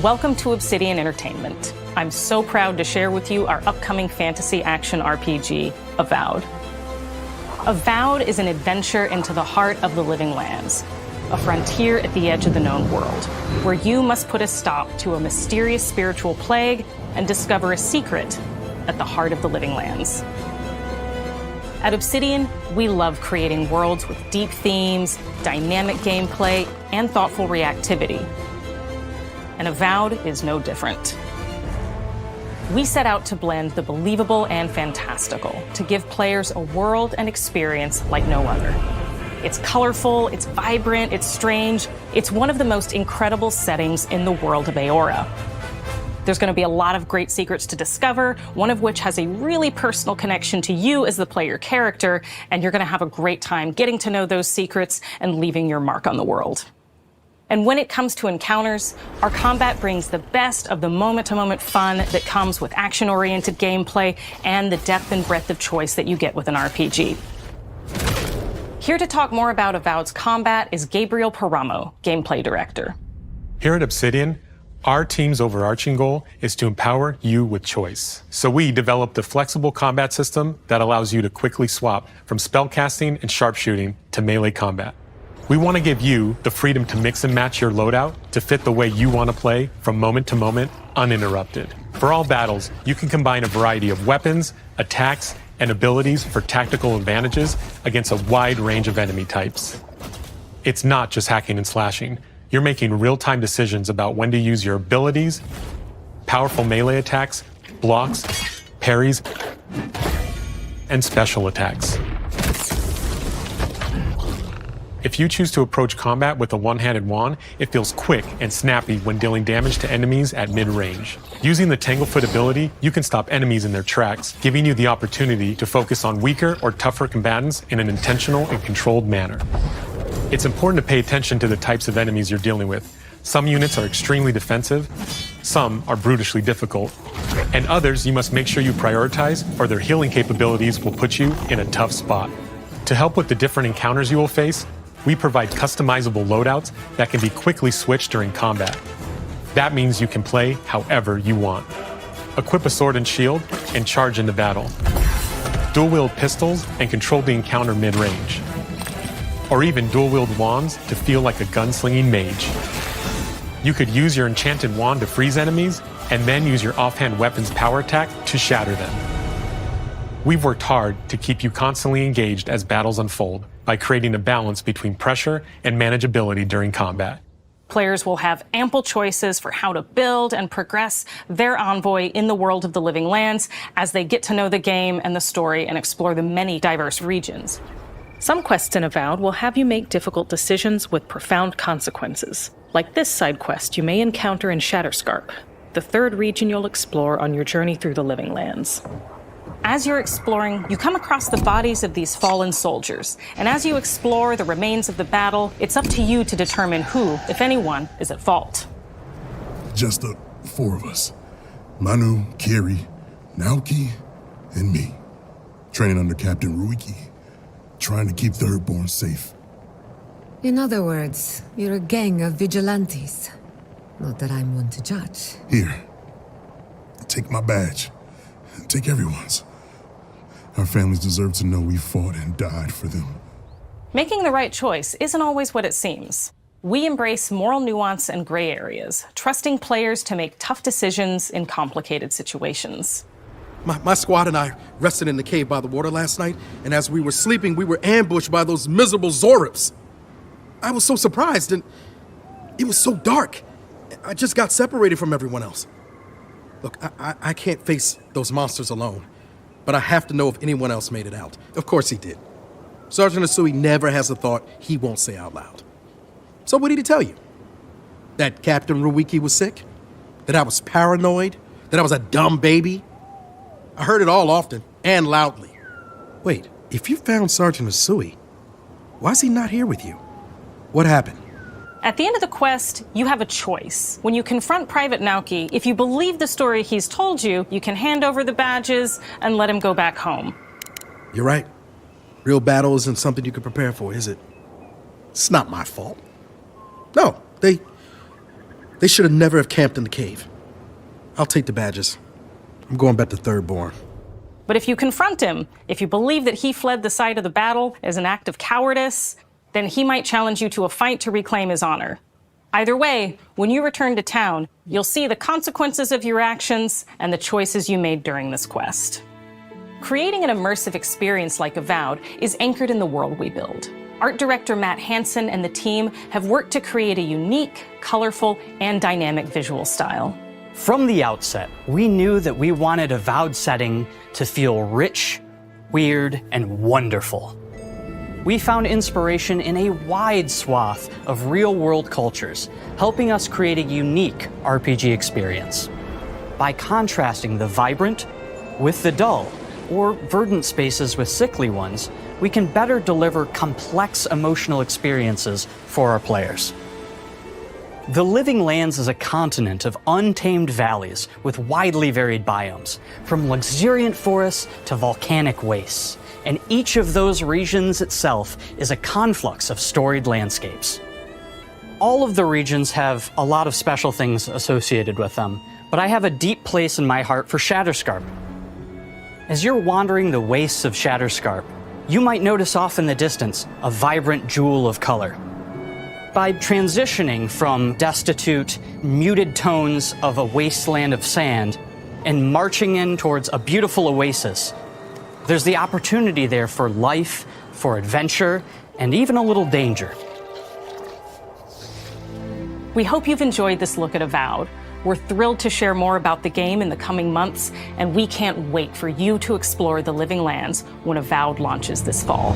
Welcome to Obsidian Entertainment. I'm so proud to share with you our upcoming fantasy action RPG, Avowed. Avowed is an adventure into the heart of the living lands, a frontier at the edge of the known world, where you must put a stop to a mysterious spiritual plague and discover a secret at the heart of the living lands. At Obsidian, we love creating worlds with deep themes, dynamic gameplay, and thoughtful reactivity. And Avowed is no different. We set out to blend the believable and fantastical to give players a world and experience like no other. It's colorful, it's vibrant, it's strange. It's one of the most incredible settings in the world of Aora. There's going to be a lot of great secrets to discover, one of which has a really personal connection to you as the player character, and you're going to have a great time getting to know those secrets and leaving your mark on the world. And when it comes to encounters, our combat brings the best of the moment-to-moment fun that comes with action-oriented gameplay and the depth and breadth of choice that you get with an RPG. Here to talk more about Avowed's combat is Gabriel Paramo, Gameplay Director. Here at Obsidian, our team's overarching goal is to empower you with choice. So we developed a flexible combat system that allows you to quickly swap from spellcasting and sharpshooting to melee combat. We want to give you the freedom to mix and match your loadout to fit the way you want to play from moment to moment, uninterrupted. For all battles, you can combine a variety of weapons, attacks, and abilities for tactical advantages against a wide range of enemy types. It's not just hacking and slashing. You're making real-time decisions about when to use your abilities, powerful melee attacks, blocks, parries, and special attacks. If you choose to approach combat with a one-handed wand, it feels quick and snappy when dealing damage to enemies at mid-range. Using the Tanglefoot ability, you can stop enemies in their tracks, giving you the opportunity to focus on weaker or tougher combatants in an intentional and controlled manner. It's important to pay attention to the types of enemies you're dealing with. Some units are extremely defensive, some are brutishly difficult, and others you must make sure you prioritize, or their healing capabilities will put you in a tough spot. To help with the different encounters you will face, we provide customizable loadouts that can be quickly switched during combat. That means you can play however you want. Equip a sword and shield and charge into battle. Dual-wield pistols and control the encounter mid-range. Or even dual-wield wands to feel like a gunslinging mage. You could use your enchanted wand to freeze enemies, and then use your offhand weapon's power attack to shatter them. We've worked hard to keep you constantly engaged as battles unfold by creating a balance between pressure and manageability during combat. Players will have ample choices for how to build and progress their envoy in the world of the living lands as they get to know the game and the story and explore the many diverse regions. Some quests in Avowed will have you make difficult decisions with profound consequences, like this side quest you may encounter in Shatterscarp, the third region you'll explore on your journey through the living lands. As you're exploring, you come across the bodies of these fallen soldiers, and as you explore the remains of the battle, it's up to you to determine who, if anyone, is at fault. Just the four of us. Manu, Kiri, Naoki, and me. Training under Captain Ruiki. Trying to keep Thirdborn safe. In other words, you're a gang of vigilantes. Not that I'm one to judge. Here. Take my badge. Take everyone's. Our families deserve to know we fought and died for them. Making the right choice isn't always what it seems. We embrace moral nuance and gray areas, trusting players to make tough decisions in complicated situations. My squad and I rested in the cave by the water last night, and as we were sleeping, we were ambushed by those miserable Zorips. I was so surprised, and it was so dark. I just got separated from everyone else. Look, I can't face those monsters alone, but I have to know if anyone else made it out. Of course he did. Sergeant Asui never has a thought he won't say out loud. So what did he tell you? That Captain Ruiki was sick? That I was paranoid? That I was a dumb baby? I heard it all often and loudly. Wait, if you found Sergeant Asui, why is he not here with you? What happened? At the end of the quest, you have a choice. When you confront Private Naoki, if you believe the story he's told you, you can hand over the badges and let him go back home. You're right. Real battle isn't something you can prepare for, is it? It's not my fault. No, they They should have never have camped in the cave. I'll take the badges. I'm going back to Thirdborn. But if you confront him, if you believe that he fled the site of the battle as an act of cowardice, then he might challenge you to a fight to reclaim his honor. Either way, when you return to town, you'll see the consequences of your actions and the choices you made during this quest. Creating an immersive experience like Avowed is anchored in the world we build. Art director Matt Hansen and the team have worked to create a unique, colorful, and dynamic visual style. From the outset, we knew that we wanted Avowed setting to feel rich, weird, and wonderful. We found inspiration in a wide swath of real-world cultures, helping us create a unique RPG experience. By contrasting the vibrant with the dull, or verdant spaces with sickly ones, we can better deliver complex emotional experiences for our players. The Living Lands is a continent of untamed valleys with widely varied biomes, from luxuriant forests to volcanic wastes, and each of those regions itself is a conflux of storied landscapes. All of the regions have a lot of special things associated with them, but I have a deep place in my heart for Shatterscarp. As you're wandering the wastes of Shatterscarp, you might notice off in the distance a vibrant jewel of color. By transitioning from destitute, muted tones of a wasteland of sand and marching in towards a beautiful oasis, there's the opportunity there for life, for adventure, and even a little danger. We hope you've enjoyed this look at Avowed. We're thrilled to share more about the game in the coming months, and we can't wait for you to explore the Living Lands when Avowed launches this fall.